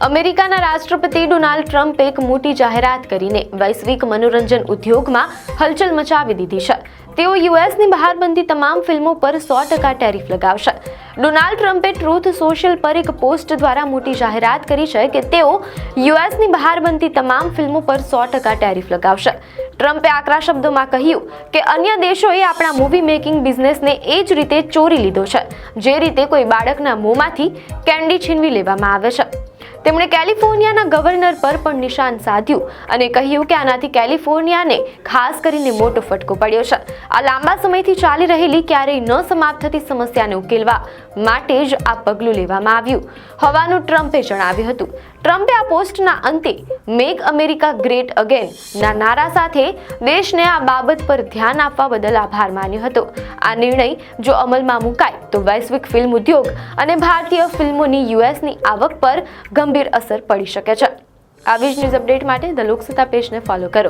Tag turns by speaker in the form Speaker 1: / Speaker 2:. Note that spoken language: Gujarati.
Speaker 1: અમેરિકાના રાષ્ટ્રપતિ ડોનાલ્ડ ટ્રમ્પે એક મોટી જાહેરાત કરીને વૈશ્વિક મનોરંજન ઉદ્યોગમાં હલચલ મચાવી દીધી છે. તેઓ યુએસની બહાર બનતી તમામ ફિલ્મો પર 100% ટેરિફ લગાવશે. ડોનાલ્ડ ટ્રમ્પે ટ્રુથ સોશિયલ પર એક પોસ્ટ દ્વારા મોટી જાહેરાત કરી છે કે તેઓ યુએસની બહાર બનતી તમામ ફિલ્મો પર 100% ટેરિફ લગાવશે. ટ્રમ્પે આકરા શબ્દોમાં કહ્યું કે અન્ય દેશોએ આપણા મૂવી મેકિંગ બિઝનેસને એ જ રીતે ચોરી લીધો છે, જે રીતે કોઈ બાળકના મોંમાંથી કેન્ડી છીનવી લેવામાં આવે છે. તેમણે કેલિફોર્નિયાના ગવર્નર પર પણ નિશાન સાધ્યું અને કહ્યું કે આનાથી કેલિફોર્નિયાને ખાસ કરીને મોટો ફટકો પડ્યો છે. આ લાંબા સમયથી ચાલી રહેલી ક્યારેય ન સમાપ્ત થતી સમસ્યાને ઉકેલવા માટે જ આ પગલું લેવામાં આવ્યું હોવાનું ટ્રમ્પે જણાવ્યું હતું. ટ્રમ્પે આ પોસ્ટના અંતે મેક અમેરિકા ગ્રેટ અગેન ના નારા સાથે દેશને આ બાબત પર ધ્યાન આપવા બદલ આભાર માન્યો હતો. આ નિર્ણય જો અમલમાં મુકાય તો વૈશ્વિક ફિલ્મ ઉદ્યોગ અને ભારતીય ફિલ્મોની યુએસની આવક પર ગંભીર અસર પડી શકે છે. આવી જ ન્યૂઝ અપડેટ માટે ધ લોકસત્તા પેજને ફોલો કરો.